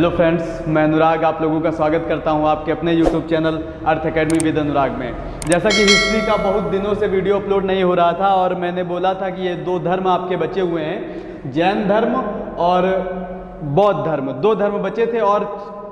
Hello friends, मैं अनुराग आप लोगों का स्वागत करता हूं आपके अपने YouTube channel Earth Academy with Anurag में। जैसा कि हिस्ट्री का बहुत दिनों से वीडियो अपलोड नहीं हो रहा था और मैंने बोला था कि ये दो धर्म आपके बचे हुए हैं, जैन धर्म और बौद्ध धर्म, दो धर्म बचे थे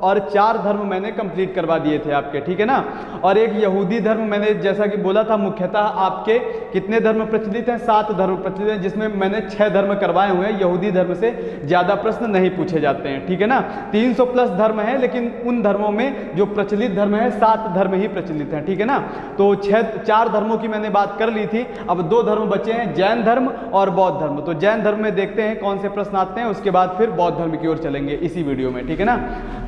और चार धर्म मैंने कंप्लीट करवा दिए थे आपके, ठीक है ना। और एक यहूदी धर्म मैंने जैसा कि बोला था, मुख्यतः आपके कितने धर्म प्रचलित हैं? 7 धर्म प्रचलित हैं, जिसमें मैंने 6 धर्म करवाए हुए हैं। यहूदी धर्म से ज़्यादा प्रश्न नहीं पूछे जाते हैं, ठीक है ना। 300 प्लस धर्म हैं, लेकिन उन धर्मों में जो प्रचलित धर्म है 7 धर्म ही प्रचलित हैं, ठीक है ना। तो 4 धर्मों की मैंने बात कर ली थी, अब 2 धर्म बचे हैं, जैन धर्म और बौद्ध धर्म। तो जैन धर्म में देखते हैं कौन से प्रश्न आते हैं, उसके बाद फिर बौद्ध धर्म की ओर चलेंगे इसी वीडियो में, ठीक है ना।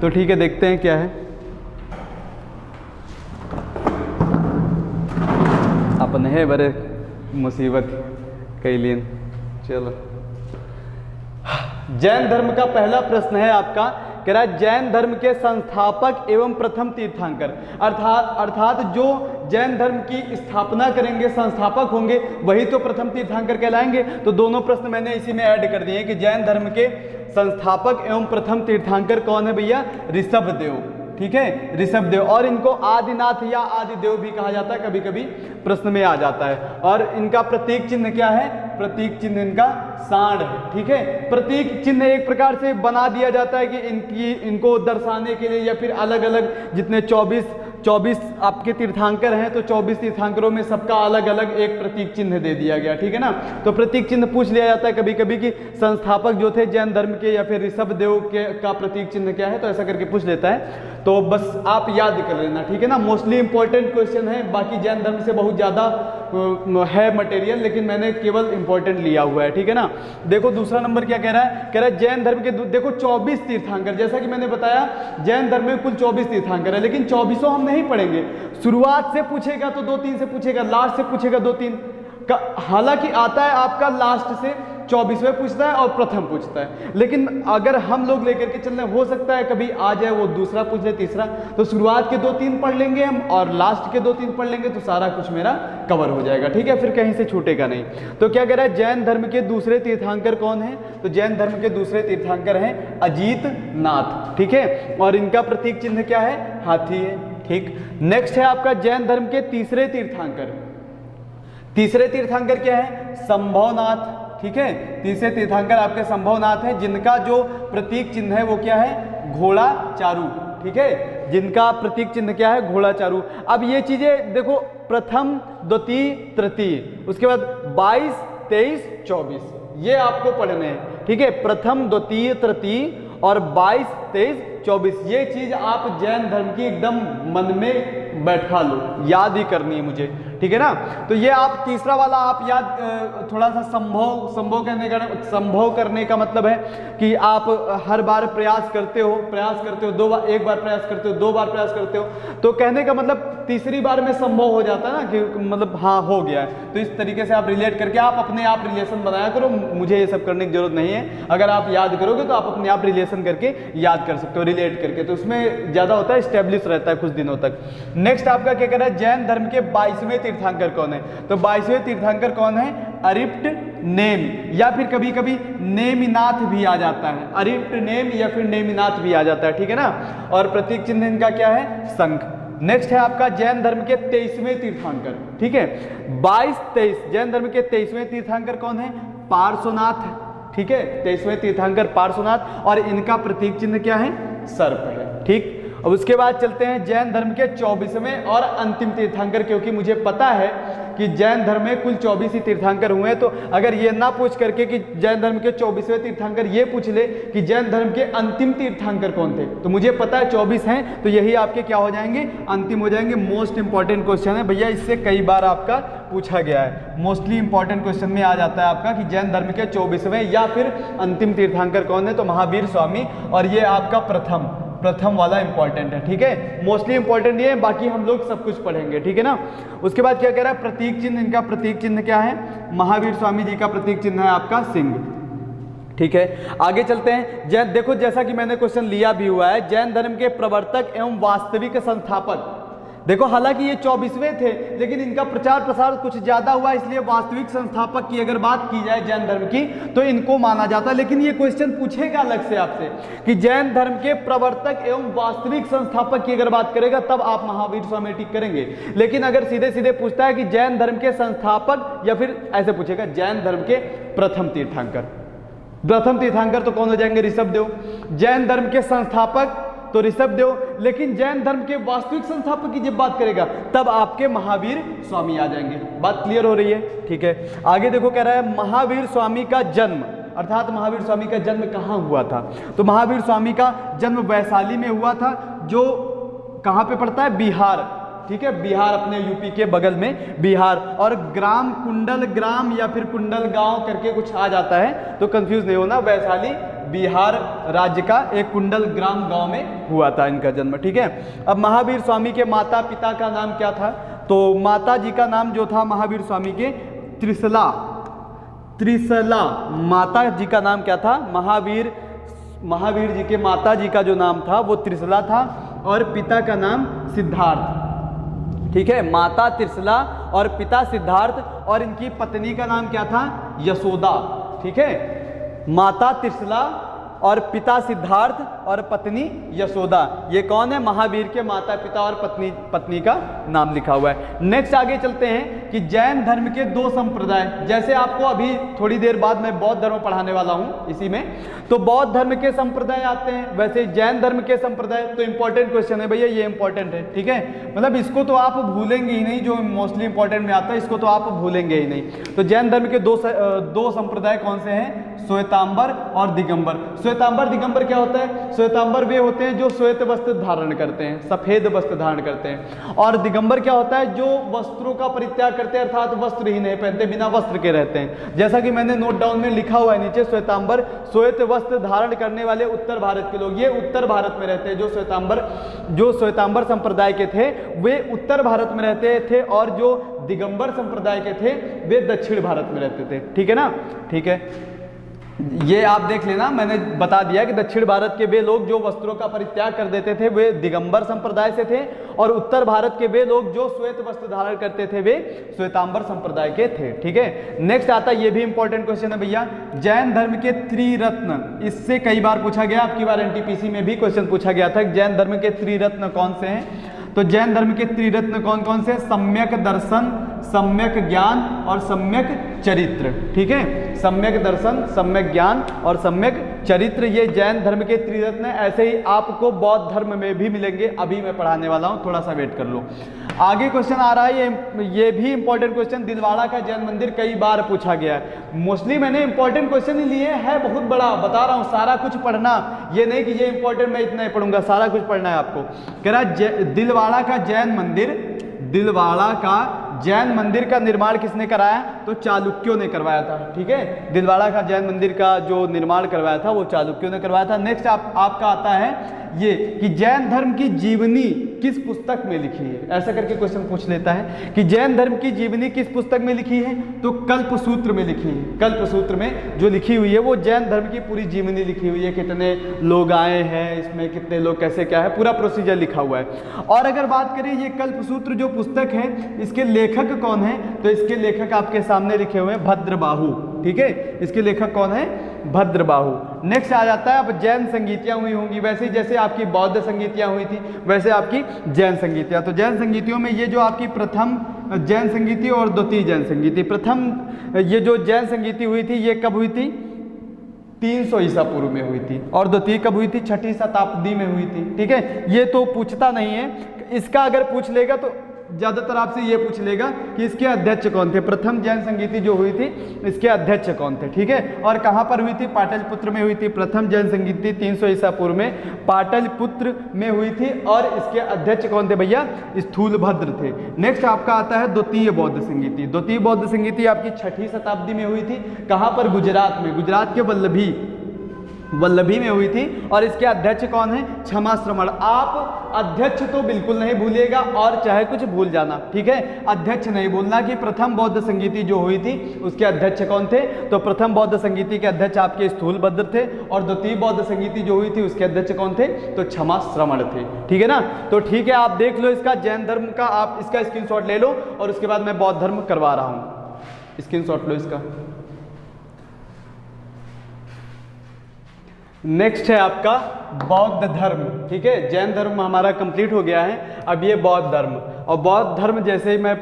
तो ठीक है, देखते हैं क्या है। अपन है बड़े मुसीबत कैलियन। चलो, जैन धर्म का पहला प्रश्न है आपका, कह रहा है जैन धर्म के संस्थापक एवं प्रथम तीर्थंकर, अर्थात जो जैन धर्म की स्थापना करेंगे, संस्थापक होंगे, वही तो प्रथम तीर्थंकर कहलाएंगे। तो दोनों प्रश्न मैंने इसी में ऐड कर दिए कि जैन धर्म के संस्थापक एवं प्रथम तीर्थंकर कौन है भैया? ऋषभदेव, ठीक है, ऋषभदेव। और इनको आदिनाथ या आदिदेव भी कहा जाता है, कभी कभी प्रश्न में आ जाता है। और इनका प्रतीक चिन्ह क्या है? प्रतीक चिन्ह इनका सांड है, ठीक है। प्रतीक चिन्ह एक प्रकार से बना दिया जाता है कि इनको दर्शाने के लिए, या फिर अलग अलग जितने 24 आपके तीर्थंकर हैं, तो 24 तीर्थंकरों में सबका अलग अलग एक प्रतीक चिन्ह दे दिया गया, ठीक है ना। तो प्रतीक चिन्ह पूछ लिया जाता है कभी कभी कि संस्थापक जो थे जैन धर्म के या फिर ऋषभदेव के का प्रतीक चिन्ह क्या है, तो ऐसा करके पूछ लेता है। तो बस आप याद कर लेना, ठीक है ना। मोस्टली इंपॉर्टेंट क्वेश्चन है, बाकी जैन धर्म से बहुत ज़्यादा है मटेरियल, लेकिन मैंने केवल इंपॉर्टेंट लिया हुआ है, ठीक है ना। देखो दूसरा नंबर क्या कह रहा है? कह रहा है जैन धर्म के देखो 24 तीर्थंकर, जैसा कि मैंने बताया जैन धर्म में कुल 24 तीर्थंकर है, लेकिन 24 हम नहीं पढ़ेंगे। शुरुआत से पूछेगा तो 2-3 से पूछेगा, लास्ट से पूछेगा 2-3 का, हालांकि आता है आपका लास्ट से 24वें पूछता है और प्रथम पूछता है, लेकिन अगर हम लोग लेकर के चल रहे, हो सकता है कभी आ जाए वो दूसरा पूछ ले, तीसरा। तो शुरुआत के 2-3 पढ़ लेंगे हम और लास्ट के 2-3 पढ़ लेंगे, तो सारा कुछ मेरा कवर हो जाएगा, ठीक है, फिर कहीं से छूटेगा नहीं। तो क्या कह रहा है, जैन धर्म के दूसरे तीर्थंकर कौन है? तो जैन धर्म के दूसरे तीर्थंकर हैं अजीत नाथ, ठीक है। और इनका प्रतीक चिन्ह क्या है? हाथी है, ठीक। नेक्स्ट है आपका जैन धर्म के तीसरे तीर्थंकर। तीसरे तीर्थंकर क्या है? संभवनाथ, ठीक है। तीसरे तीर्थंकर आपके संभवनाथ हैं, जिनका जो प्रतीक चिन्ह है वो क्या है? घोड़ा चारू, ठीक है। जिनका प्रतीक चिन्ह क्या है? घोड़ा चारू। अब ये चीजें देखो, प्रथम, द्वितीय, तृतीय, उसके बाद 22, 23, 24 ये आपको पढ़ने हैं, ठीक है। प्रथम, द्वितीय, तृतीय और 22, 23, 24 ये चीज आप जैन धर्म की एकदम मन में बैठा लो, याद ही करनी है मुझे, ठीक है ना। तो ये आप तीसरा वाला आप याद, थोड़ा सा संभव करने का मतलब है कि आप हर बार प्रयास करते हो, एक बार प्रयास करते हो, 2 बार प्रयास करते हो, तो कहने का मतलब तीसरी बार में संभव हो जाता है ना, कि मतलब हाँ हो गया है। तो इस तरीके से आप रिलेट करके आप अपने आप रिलेशन बनाया करो, मुझे ये सब करने की जरूरत नहीं है। अगर आप याद करोगे तो आप अपने आप रिलेशन करके याद कर सकते हो, रिलेट करके, तो उसमें ज़्यादा होता है, स्टेब्लिश रहता है कुछ दिनों तक। नेक्स्ट आपका क्या कह रहा है? जैन धर्म के 22वें तीर्थंकर कौन है? तो 22वें तीर्थंकर कौन है? अरिप्ट नेम, या फिर कभी कभी नेमिनाथ भी आ जाता है, अरिप्ट नेम या फिर नेमिनाथ भी आ जाता है, ठीक है ना। और प्रतीक चिन्ह इनका क्या है? शंख। नेक्स्ट है आपका जैन धर्म के 23वें तीर्थंकर, ठीक है। 22-23 जैन धर्म के 23वें तीर्थंकर कौन है? पार्श्वनाथ, ठीक है। 23वें तीर्थंकर पार्श्वनाथ, और इनका प्रतीक चिन्ह क्या है? सर्प है, ठीक। अब उसके बाद चलते हैं जैन धर्म के 24वें और अंतिम तीर्थंकर, क्योंकि मुझे पता है कि जैन धर्म में कुल 24 ही तीर्थंकर हुए हैं। तो अगर ये ना पूछ करके कि जैन धर्म के 24वें तीर्थंकर, ये पूछ ले कि जैन धर्म के अंतिम तीर्थंकर कौन थे, तो मुझे पता है 24 हैं, तो यही आपके क्या हो जाएंगे? अंतिम हो जाएंगे। मोस्ट इंपॉर्टेंट क्वेश्चन है भैया, इससे कई बार आपका पूछा गया है, मोस्टली इंपॉर्टेंट क्वेश्चन में आ जाता है आपका कि जैन धर्म के 24वें या फिर अंतिम तीर्थंकर कौन है? तो महावीर स्वामी, और ये आपका प्रथम वाला इंपॉर्टेंट है, ठीक है। मोस्टली इंपॉर्टेंट ये है, बाकी हम लोग सब कुछ पढ़ेंगे, ठीक है ना। उसके बाद क्या कह रहा है? प्रतीक चिन्ह, इनका प्रतीक चिन्ह क्या है? महावीर स्वामी जी का प्रतीक चिन्ह है आपका सिंह, ठीक है। आगे चलते हैं। जैन, देखो जैसा कि मैंने क्वेश्चन लिया भी हुआ है, जैन धर्म के प्रवर्तक एवं वास्तविक संस्थापक देखो हालांकि ये 24वें थे, लेकिन इनका प्रचार प्रसार कुछ ज्यादा हुआ, इसलिए वास्तविक संस्थापक की अगर बात की जाए जैन धर्म की तो इनको माना जाता है। लेकिन ये क्वेश्चन पूछेगा अलग से आपसे कि जैन धर्म के प्रवर्तक एवं वास्तविक संस्थापक की अगर बात करेगा तब आप महावीर स्वामी टिक करेंगे। लेकिन अगर सीधे सीधे पूछता है कि जैन धर्म के संस्थापक, या फिर ऐसे पूछेगा जैन धर्म के प्रथम तीर्थंकर, प्रथम तीर्थंकर तो कौन हो जाएंगे? ऋषभदेव। जैन धर्म के संस्थापक तो ऋषभदेव, लेकिन जैन धर्म के वास्तविक संस्थापक की जब बात करेगा तब आपके महावीर स्वामी आ जाएंगे। बात क्लियर हो रही है? ठीक है, आगे देखो कह रहा है महावीर स्वामी का जन्म, अर्थात महावीर स्वामी का जन्म कहाँ हुआ था? तो महावीर स्वामी का जन्म वैशाली में हुआ था, जो कहाँ पे पड़ता है? बिहार। ठीक है, बिहार अपने यूपी के बगल में बिहार, और ग्राम कुंडल ग्राम या फिर कुंडल गांव करके कुछ आ जाता है, तो कंफ्यूज नहीं होना। वैशाली बिहार राज्य का एक कुंडल ग्राम गांव में हुआ था इनका जन्म। ठीक है, अब महावीर स्वामी के माता पिता का नाम क्या था? तो माता जी का नाम जो था महावीर स्वामी के त्रिशला, त्रिशला माता जी का नाम क्या था? महावीर जी के माता जी का जो नाम था वो त्रिशला था, और पिता का नाम सिद्धार्थ। ठीक है, माता त्रिशला और पिता सिद्धार्थ, और इनकी पत्नी का नाम क्या था? यशोदा। ठीक है, माता त्रिशला और पिता सिद्धार्थ और पत्नी यशोदा, ये कौन है? महावीर के माता पिता और पत्नी का नाम लिखा हुआ है। नेक्स्ट आगे चलते हैं कि जैन धर्म के दो संप्रदाय, जैसे आपको अभी थोड़ी देर बाद मैं बौद्ध धर्म पढ़ाने वाला हूं इसी में, तो बौद्ध धर्म के संप्रदाय आते हैं, वैसे जैन धर्म के संप्रदाय। तो इंपॉर्टेंट क्वेश्चन है भैया, ये इंपॉर्टेंट है। ठीक है, मतलब इसको तो आप भूलेंगे ही नहीं, जो मोस्टली इंपॉर्टेंट में आता है इसको तो आप भूलेंगे ही नहीं। तो जैन धर्म के दो संप्रदाय कौन से हैं? श्वेतांबर और दिगंबर। श्वेतांबर दिगंबर क्या होता है? श्वेतांबर वे होते हैं जो श्वेत वस्त्र धारण करते हैं, सफेद वस्त्र धारण करते हैं, और दिगंबर क्या होता है? जो वस्त्रों का परित्याग करते हैं, अर्थात वस्त्र ही नहीं पहनते, बिना वस्त्र के रहते हैं। जैसा कि मैंने नोट डाउन में लिखा हुआ है नीचे, श्वेतांबर श्वेत वस्त्र धारण करने वाले उत्तर भारत के लोग, ये उत्तर भारत में रहते हैं। जो श्वेतांबर संप्रदाय के थे वे उत्तर भारत में रहते थे, और जो दिगंबर संप्रदाय के थे वे दक्षिण भारत में रहते थे। ठीक है ना? ठीक है, ये आप देख लेना, मैंने बता दिया कि दक्षिण भारत के वे लोग जो वस्त्रों का परित्याग कर देते थे वे दिगंबर संप्रदाय से थे, और उत्तर भारत के वे लोग जो श्वेत वस्त्र धारण करते थे वे श्वेतांबर संप्रदाय के थे। ठीक है, नेक्स्ट आता है, ये भी इंपॉर्टेंट क्वेश्चन है भैया, जैन धर्म के त्रिरत्न। इससे कई बार पूछा गया, आपकी बार एनटीपीसी में भी क्वेश्चन पूछा गया था, जैन धर्म के त्रिरत्न कौन से हैं? तो जैन धर्म के त्रिरत्न कौन कौन से? सम्यक दर्शन, सम्यक ज्ञान और सम्यक चरित्र। ठीक है, सम्यक दर्शन, सम्यक ज्ञान और सम्यक चरित्र, ये जैन धर्म के त्रिरत्न। ऐसे ही आपको बौद्ध धर्म में भी मिलेंगे, अभी मैं पढ़ाने वाला हूँ, थोड़ा सा वेट कर लो। आगे क्वेश्चन आ रहा है, ये भी इंपॉर्टेंट क्वेश्चन, दिलवाड़ा का जैन मंदिर कई बार पूछा गया है। मोस्टली मैंने इंपॉर्टेंट क्वेश्चन ही लिए है, बहुत बड़ा बता रहा हूँ, सारा कुछ पढ़ना, ये नहीं कि ये इंपॉर्टेंट मैं इतना ही पढ़ूंगा, सारा कुछ पढ़ना है आपको। कह रहा दिलवाड़ा का जैन मंदिर, दिलवाड़ा का जैन मंदिर का निर्माण किसने कराया? तो चालुक्यों ने करवाया था। ठीक है, दिलवाड़ा का जैन मंदिर का जो निर्माण करवाया था वो चालुक्यों ने करवाया था। नेक्स्ट आपका आता है ये कि जैन धर्म की जीवनी किस पुस्तक में लिखी है? ऐसा करके क्वेश्चन पूछ लेता है कि जैन धर्म की जीवनी किस पुस्तक में लिखी है? तो कल्पसूत्र में लिखी है। कल्पसूत्र में जो लिखी हुई है वो जैन धर्म की पूरी जीवनी लिखी हुई है, कितने लोग आए हैं इसमें, कितने लोग कैसे क्या है, पूरा प्रोसीजर लिखा हुआ है। और अगर बात करें ये कल्पसूत्र जो पुस्तक है, इसके लेखक कौन है? तो इसके लेखक आपके सामने लिखे हुए हैं भद्रबाहु। ठीक है, इसके लेखक कौन है? भद्रबाहु। नेक्स्ट आ जाता है, अब जैन संगीतियां हुई होंगी, वैसे ही जैसे आपकी बौद्ध संगीतियां हुई थी वैसे आपकी जैन संगीतियां। तो जैन संगीतियों में ये जो आपकी प्रथम जैन संगीति और द्वितीय जैन संगीति, प्रथम ये जो जैन संगीति हुई थी ये कब हुई थी? 300 ईसा पूर्व में हुई थी, और द्वितीय कब हुई थी? 6ठी शताब्दी में हुई थी। ठीक है, ये तो पूछता नहीं है, इसका अगर पूछ लेगा तो ज्यादातर आपसे ये पूछ लेगा कि इसके अध्यक्ष कौन थे, प्रथम जैन संगीति जो हुई थी इसके अध्यक्ष कौन थे। ठीक है, और कहाँ पर हुई थी? पाटलिपुत्र में हुई थी। प्रथम जैन संगीति 300 ईसा पूर्व में पाटलिपुत्र में हुई थी, और इसके अध्यक्ष कौन थे भैया? स्थूलभद्र थे। नेक्स्ट आपका आता है द्वितीय बौद्ध संगीति। द्वितीय बौद्ध संगीति आपकी 6ठी शताब्दी में हुई थी। कहाँ पर? गुजरात में, गुजरात के वल्लभी, वल्लभी में हुई थी और इसके अध्यक्ष कौन है? क्षमा श्रमण। आप अध्यक्ष तो बिल्कुल नहीं भूलिएगा और चाहे कुछ भूल जाना, ठीक है, अध्यक्ष नहीं भूलना कि प्रथम बौद्ध संगीति जो हुई थी उसके अध्यक्ष कौन थे? तो प्रथम बौद्ध संगीति के अध्यक्ष आपके स्थूलभद्र थे और द्वितीय बौद्ध संगीति जो हुई थी उसके अध्यक्ष कौन थे? तो क्षमा श्रमण थे, ठीक है ना। तो ठीक है, आप देख लो इसका जैन धर्म का, आप इसका स्क्रीनशॉट ले लो और उसके बाद मैं बौद्ध धर्म करवा रहा हूँ, स्क्रीनशॉट लो इसका। नेक्स्ट है आपका बौद्ध धर्म, ठीक है, जैन धर्म हमारा कंप्लीट हो गया है, अब ये बौद्ध धर्म, और बौद्ध धर्म जैसे ही मैं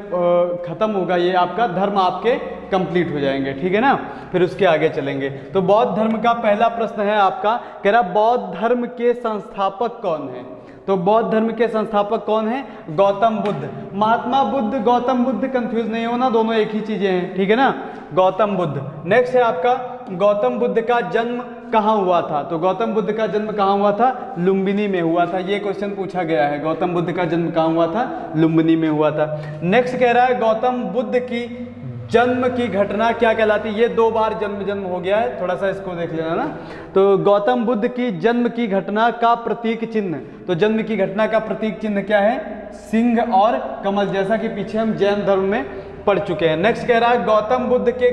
खत्म होगा ये आपका धर्म आपके कंप्लीट हो जाएंगे, ठीक है ना, फिर उसके आगे चलेंगे। तो बौद्ध धर्म का पहला प्रश्न है आपका, कह रहा बौद्ध धर्म के संस्थापक कौन है? तो बौद्ध धर्म के संस्थापक कौन है? गौतम बुद्ध। महात्मा बुद्ध, गौतम बुद्ध कंफ्यूज नहीं होना, दोनों एक ही चीजें हैं, ठीक है ना, गौतम बुद्ध। नेक्स्ट है आपका गौतम बुद्ध का जन्म कहाँ हुआ था? तो गौतम बुद्ध का जन्म कहाँ हुआ था? लुम्बिनी में हुआ था, ये क्वेश्चन पूछा गया है, गौतम बुद्ध का जन्म कहाँ हुआ था? लुम्बिनी में हुआ था। नेक्स्ट कह रहा है गौतम बुद्ध की जन्म की घटना क्या कहलाती है? ये 2 बार जन्म हो गया है, थोड़ा सा इसको देख लेना ना। तो गौतम बुद्ध की जन्म की घटना का प्रतीक चिन्ह, तो जन्म की घटना का प्रतीक चिन्ह क्या है? सिंह और कमल, जैसा कि पीछे हम जैन धर्म में पढ़ चुके हैं। नेक्स्ट कह रहा है गौतम बुद्ध के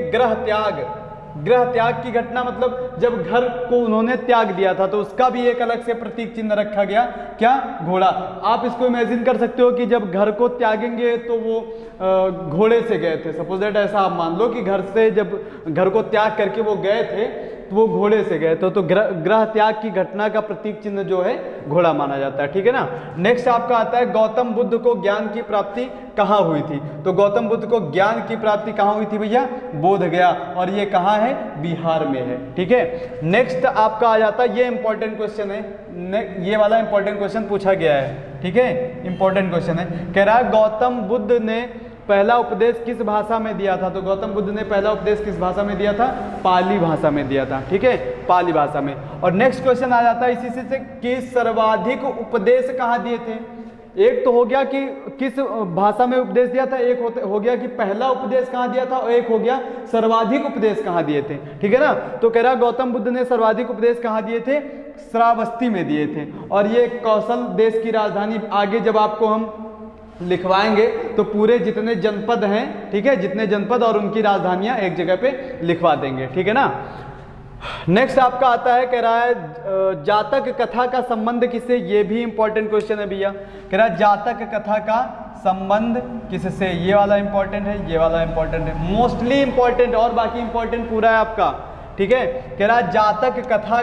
गृह त्याग की घटना, मतलब जब घर को उन्होंने त्याग दिया था तो उसका भी एक अलग से प्रतीक चिन्ह रखा गया, क्या? घोड़ा। आप इसको इमेजिन कर सकते हो कि जब घर को त्यागेंगे तो वो घोड़े से गए थे, सपोज दैट ऐसा आप मान लो कि घर से जब घर को त्याग करके वो गए थे तो वो घोड़े से गए तो ग्रह त्याग की घटना का प्रतीक चिन्ह जो है घोड़ा माना जाता है, ठीक है ना। नेक्स्ट आपका आता है गौतम बुद्ध को ज्ञान की प्राप्ति कहाँ हुई थी? तो गौतम बुद्ध को ज्ञान की प्राप्ति कहाँ हुई थी भैया? बोध गया, और ये कहाँ है? बिहार में है, ठीक है। नेक्स्ट आपका आ जाता है, ये इंपॉर्टेंट क्वेश्चन है, ये वाला इंपॉर्टेंट क्वेश्चन पूछा गया है, ठीक है, इंपॉर्टेंट क्वेश्चन है। कह रहा है गौतम बुद्ध ने पहला उपदेश किस भाषा में दिया था? तो गौतम बुद्ध ने पहला उपदेश किस भाषा में दिया था? पाली भाषा में दिया था, ठीक है, पाली भाषा में। और नेक्स्ट क्वेश्चन आ जाता है इसी से कि सर्वाधिक उपदेश कहाँ दिए थे? एक तो हो गया कि किस भाषा में उपदेश दिया था, एक हो गया कि पहला उपदेश कहाँ दिया था, और एक हो गया सर्वाधिक उपदेश कहाँ दिए थे, ठीक है ना। तो कह रहा गौतम बुद्ध ने सर्वाधिक उपदेश कहाँ दिए थे? श्रावस्ती में दिए थे, और ये कौशल देश की राजधानी, आगे जब आपको हम लिखवाएंगे तो पूरे जितने जनपद हैं, ठीक है, जितने जनपद और उनकी राजधानियां एक जगह पे लिखवा देंगे, ठीक है ना। नेक्स्ट आपका आता है, कह रहा है जातक कथा का संबंध किससे? ये भी इंपॉर्टेंट क्वेश्चन है भैया। कह रहा है जातक कथा का संबंध किससे? ये वाला इंपॉर्टेंट है, ये वाला इंपॉर्टेंट है, मोस्टली इंपॉर्टेंट, और बाकी इंपॉर्टेंट पूरा है आपका, ठीक है। कह रहा है जातक कथा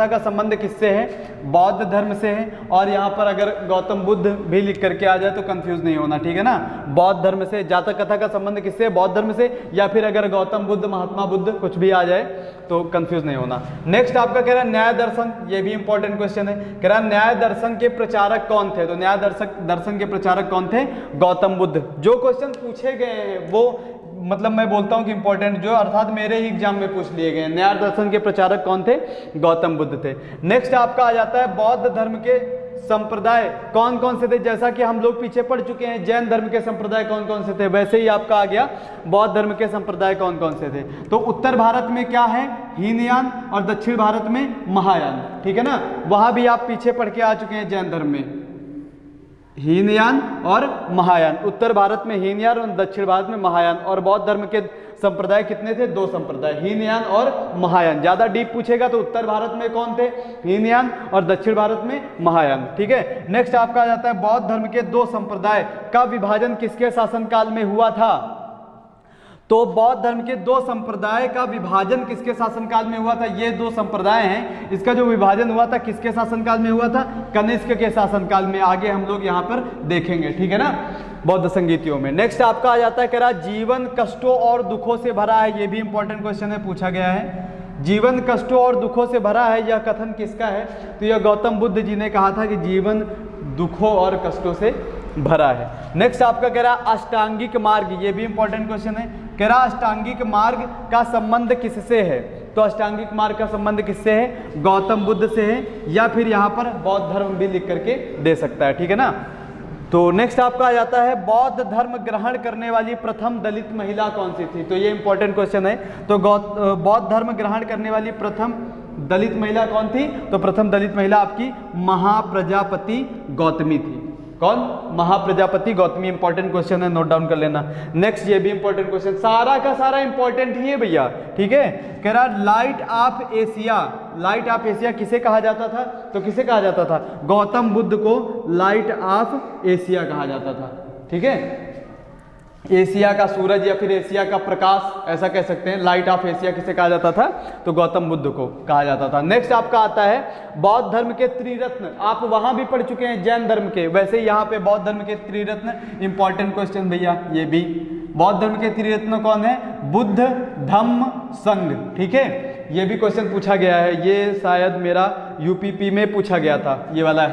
का संबंध किससे है? बौद्ध धर्म से है, और यहाँ पर अगर गौतम बुद्ध भी लिख करके आ जाए तो कंफ्यूज नहीं होना, ठीक है ना। बौद्ध धर्म से, जातक कथा का संबंध किससे? बौद्ध धर्म से, या फिर अगर गौतम बुद्ध, महात्मा बुद्ध कुछ भी आ जाए तो कंफ्यूज नहीं होना। नेक्स्ट आपका कह रहा है न्याय दर्शन, ये भी इंपॉर्टेंट क्वेश्चन है। कह रहा है न्याय दर्शन के प्रचारक कौन थे? तो न्याय दर्शन के प्रचारक कौन थे? गौतम बुद्ध। जो क्वेश्चन पूछे गए हैं वो, मतलब मैं बोलता हूं कि इंपॉर्टेंट जो, अर्थात मेरे ही एग्जाम में पूछ लिए गए। न्याय दर्शन के प्रचारक कौन थे? गौतम बुद्ध थे। नेक्स्ट आपका आ जाता है बौद्ध धर्म के संप्रदाय कौन कौन से थे? जैसा कि हम लोग पीछे पढ़ चुके हैं जैन धर्म के संप्रदाय कौन कौन से थे, वैसे ही आपका आ गया बौद्ध धर्म के संप्रदाय कौन कौन से थे। तो उत्तर भारत में क्या है? हीनयान, और दक्षिण भारत में महायान, ठीक है ना। वहां भी आप पीछे पढ़ के आ चुके हैं जैन धर्म में, हीनयान और महायान। उत्तर भारत में हीनयान और दक्षिण भारत में महायान। और बौद्ध धर्म के संप्रदाय कितने थे? 2 संप्रदाय, हीनयान और महायान। ज्यादा डीप पूछेगा तो उत्तर भारत में कौन थे? हीनयान, और दक्षिण भारत में महायान, ठीक है। नेक्स्ट आपका आ जाता है बौद्ध धर्म के 2 संप्रदाय का विभाजन किसके शासनकाल में हुआ था? तो बौद्ध धर्म के 2 संप्रदाय का विभाजन किसके शासनकाल में हुआ था? ये 2 संप्रदाय हैं, इसका जो विभाजन हुआ था किसके शासनकाल में हुआ था? कनिष्क के शासनकाल में। आगे हम लोग यहाँ पर देखेंगे, ठीक है ना, बौद्ध संगीतियों में। नेक्स्ट आपका आ जाता है, कह रहा जीवन कष्टों और दुखों से भरा है। ये भी इंपॉर्टेंट क्वेश्चन है, पूछा गया है। जीवन कष्टों और दुखों से भरा है, यह कथन किसका है? तो यह गौतम बुद्ध जी ने कहा था कि जीवन दुखों और कष्टों से भरा है। नेक्स्ट आपका कह रहा अष्टांगिक मार्ग, ये भी इंपॉर्टेंट क्वेश्चन है। कह रहा अष्टांगिक मार्ग का संबंध किससे है? तो अष्टांगिक मार्ग का संबंध किससे है? गौतम बुद्ध से है, या फिर यहाँ पर बौद्ध धर्म भी लिख करके दे सकता है, ठीक है ना। तो नेक्स्ट आपका आ जाता है बौद्ध धर्म ग्रहण करने वाली प्रथम दलित महिला कौन सी थी। तो ये इंपॉर्टेंट क्वेश्चन है। तो बौद्ध धर्म ग्रहण करने वाली प्रथम दलित महिला कौन थी? तो प्रथम दलित महिला आपकी महाप्रजापति गौतमी थी। कौन? महाप्रजापति गौतमी। इंपॉर्टेंट क्वेश्चन है, नोट डाउन कर लेना। नेक्स्ट ये भी इंपॉर्टेंट क्वेश्चन, सारा का सारा इंपॉर्टेंट ही है भैया, ठीक है। कह रहा light of Asia, light of Asia किसे कहा जाता था? तो किसे कहा जाता था? गौतम बुद्ध को लाइट ऑफ एशिया कहा जाता था, ठीक है। एशिया का सूरज या फिर एशिया का प्रकाश, ऐसा कह सकते हैं। लाइट ऑफ एशिया किसे कहा जाता था? तो गौतम बुद्ध को कहा जाता था। नेक्स्ट आपका आता है बौद्ध धर्म के त्रिरत्न। आप वहां भी पढ़ चुके हैं जैन धर्म के, वैसे यहाँ पे बौद्ध धर्म के त्रिरत्न। इंपॉर्टेंट क्वेश्चन भैया ये भी। बौद्ध धर्म के त्रिरत्न कौन है? बुद्ध, धम्म, संघ, ठीक है। ये भी क्वेश्चन पूछा गया है, ये शायद मेरा यूपीपी में पूछा गया था, ये वाला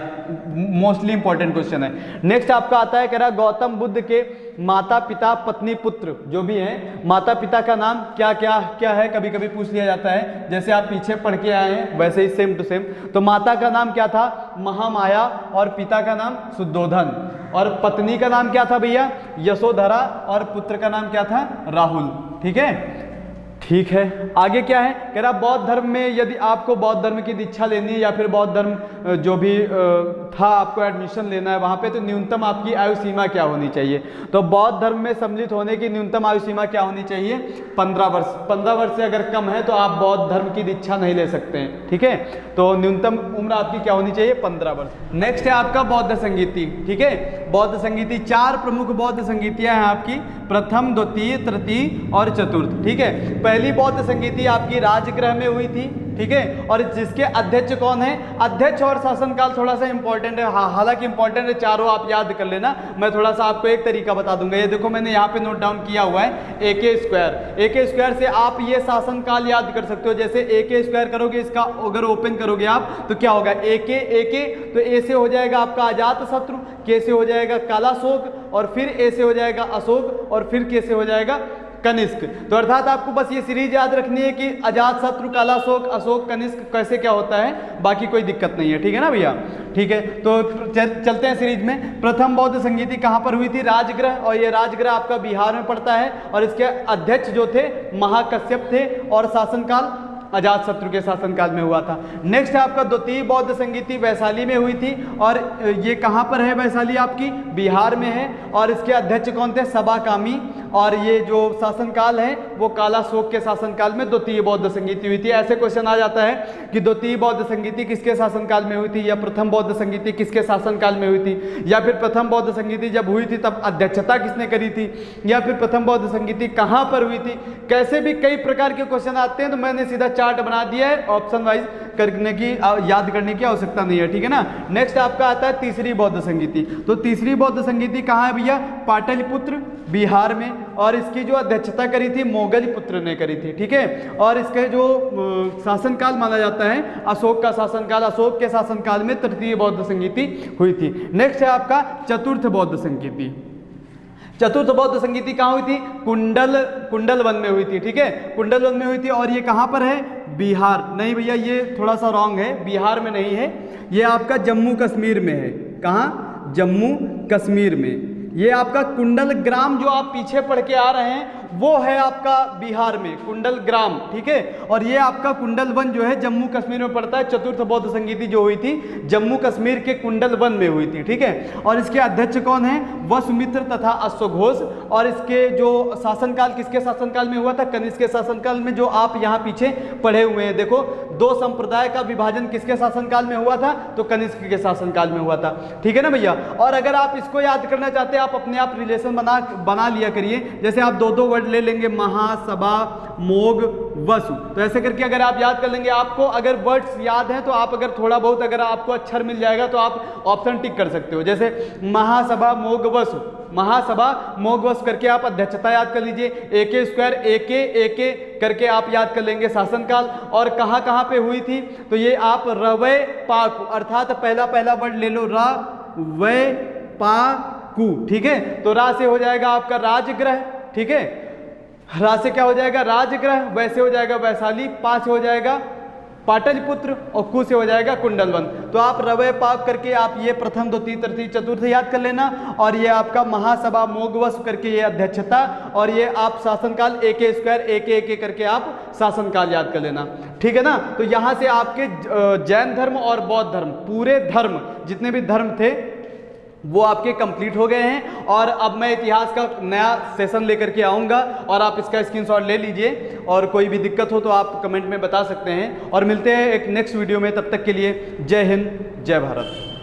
मोस्टली इंपॉर्टेंट क्वेश्चन है। नेक्स्ट आपका आता है, कह रहा गौतम बुद्ध के माता पिता पत्नी पुत्र जो भी हैं, माता पिता का नाम क्या क्या क्या है? कभी कभी पूछ लिया जाता है, जैसे आप पीछे पढ़ के आए हैं वैसे ही सेम टू सेम। तो माता का नाम क्या था? महामाया, और पिता का नाम शुद्धोधन, और पत्नी का नाम क्या था भैया? यशोधरा, और पुत्र का नाम क्या था? राहुल, ठीक है। ठीक है, आगे क्या है? कह रहा बौद्ध धर्म में यदि आपको बौद्ध धर्म की दीक्षा लेनी है या फिर बौद्ध धर्म जो भी था आपको एडमिशन लेना है वहाँ पे, तो न्यूनतम आपकी आयु सीमा क्या होनी चाहिए? तो बौद्ध धर्म में सम्मिलित होने की न्यूनतम आयु सीमा क्या होनी चाहिए? 15 वर्ष। 15 वर्ष से अगर कम है तो आप बौद्ध धर्म की दीक्षा नहीं ले सकते हैं, ठीक है। तो न्यूनतम उम्र आपकी क्या होनी चाहिए? 15 वर्ष। नेक्स्ट है आपका बौद्ध संगीति, ठीक है। बौद्ध संगीति, 4 प्रमुख बौद्ध संगीतियाँ हैं आपकी, प्रथम, द्वितीय, तृतीय और चतुर्थ, ठीक है। पहली बौद्ध संगीति आपकी राजगृह में हुई थी, ठीक है। और जिसके अध्यक्ष कौन है? अध्यक्ष और शासनकाल थोड़ा सा इंपॉर्टेंट है, हालांकि इंपॉर्टेंट है, चारों आप याद कर लेना। मैं थोड़ा सा आपको एक तरीका बता दूंगा, ये देखो मैंने यहाँ पे नोट डाउन किया हुआ है, AK स्क्वायर। AK स्क्वायर से आप ये शासनकाल याद कर सकते हो। जैसे AK स्क्वायर करोगे, इसका अगर ओपन करोगे आप तो क्या होगा? AK तो A से हो जाएगा आपका अजात शत्रु, K से हो जाएगा कालाशोक, और फिर A से हो जाएगा अशोक, और फिर K से हो जाएगा कनिष्क। तो अर्थात आपको बस ये सीरीज याद रखनी है कि अजात शत्रु, कालाशोक, अशोक, कनिष्क कैसे क्या होता है, बाकी कोई दिक्कत नहीं है, ठीक है ना भैया। ठीक है, तो चलते हैं सीरीज में। प्रथम बौद्ध संगीति कहाँ पर हुई थी? राजगृह, और ये राजगृह आपका बिहार में पड़ता है, और इसके अध्यक्ष जो थे महाकश्यप थे, और शासनकाल अजात शत्रु के शासनकाल में हुआ था। नेक्स्ट है आपका द्वितीय बौद्ध संगीति वैशाली में हुई थी, और ये कहाँ पर है? वैशाली आपकी बिहार में है, और इसके अध्यक्ष कौन थे? सबाकामी, और ये जो शासनकाल है वो कालाशोक के शासनकाल में द्वितीय बौद्ध संगीति हुई थी। ऐसे क्वेश्चन आ जाता है कि द्वितीय बौद्ध संगीति किसके शासनकाल में हुई थी, या प्रथम बौद्ध संगीति किसके शासनकाल में हुई थी, या फिर प्रथम बौद्ध संगीति जब हुई थी तब अध्यक्षता किसने करी थी, या फिर प्रथम बौद्ध संगीति कहाँ पर हुई थी। कैसे भी कई प्रकार के क्वेश्चन आते हैं, तो मैंने सीधा चार्ट बना दिया है, ऑप्शन वाइज करने की याद करने की आवश्यकता नहीं है, ठीक है ना। नेक्स्ट आपका आता है तीसरी बौद्ध संगीति। तो तीसरी बौद्ध संगीति कहाँ है भैया? पाटलिपुत्र बिहार में, और इसकी जो अध्यक्षता करी थी मोगलपुत्र ने करी थी, ठीक है। और इसके जो शासनकाल माना जाता है अशोक का शासनकाल, अशोक के शासनकाल में तृतीय बौद्ध संगीति हुई थी। नेक्स्ट है आपका चतुर्थ बौद्ध संगीति। चतुर्थ बौद्ध संगीति कहाँ हुई थी? कुंडलवन में हुई थी, ठीक है, कुंडलवन में हुई थी। और ये कहाँ पर है? बिहार नहीं भैया, ये थोड़ा सा रॉन्ग है, बिहार में नहीं है, ये आपका जम्मू कश्मीर में है। कहाँ? जम्मू कश्मीर में। ये आपका कुंडल ग्राम जो आप पीछे पढ़ के आ रहे हैं वो है आपका बिहार में कुंडल ग्राम, ठीक है। और ये आपका कुंडल वन जो है जम्मू कश्मीर में पड़ता है। चतुर्थ बौद्ध संगीति जो हुई थी जम्मू कश्मीर के कुंडल वन में हुई थी, ठीक है। और इसके अध्यक्ष कौन है? वसुमित्र तथा अश्वघोष। और इसके जो शासनकाल किसके शासनकाल में हुआ था? कनिष्क के शासनकाल में, जो आप यहाँ पीछे पढ़े हुए हैं। देखो, दो संप्रदाय का विभाजन किसके शासनकाल में हुआ था? तो कनिष्क के शासनकाल में हुआ था, ठीक है ना भैया। और अगर आप इसको याद करना चाहते हैं, आप अपने आप रिलेशन बना लिया करिए। जैसे आप दो वर्ड ले लेंगे, महासभा, मोग, वसु, तो ऐसे करके अगर आप याद कर लेंगे, आपको अगर वर्ड्स याद हैं तो आप अगर थोड़ा बहुत अगर आपको अक्षर मिल जाएगा तो आप ऑप्शन टिक कर सकते हो। जैसे महासभा, मोग, वसु, महासभा, मोग, वसु करके आप अध्यक्षता याद कर लीजिए। AK स्क्वायर, AK करके आप याद कर लेंगे शासनकाल। और कहाँ कहाँ पे हुई थी? तो ये आप रवै पाकु, अर्थात पहला वर्ड ले लो, रा वै पाकु, ठीक है। तो रा से हो जाएगा आपका राजगृह, ठीक है, रा से क्या हो जाएगा? राजगृह, वैसे हो जाएगा वैशाली, पा से हो जाएगा पाटलिपुत्र और कु से हो जाएगा कुंडलवन। तो आप रवय पाक करके आप ये प्रथम द्वितीय तृतीय चतुर्थ याद कर लेना, और ये आपका महासभा मोघवश करके ये अध्यक्षता, और ये आप शासनकाल एक स्क्वायर एक करके आप शासनकाल याद कर लेना, ठीक है ना। तो यहाँ से आपके जैन धर्म और बौद्ध धर्म, पूरे धर्म जितने भी धर्म थे वो आपके कंप्लीट हो गए हैं। और अब मैं इतिहास का नया सेशन लेकर के आऊँगा, और आप इसका स्क्रीनशॉट ले लीजिए, और कोई भी दिक्कत हो तो आप कमेंट में बता सकते हैं। और मिलते हैं एक नेक्स्ट वीडियो में, तब तक के लिए जय हिंद जय भारत।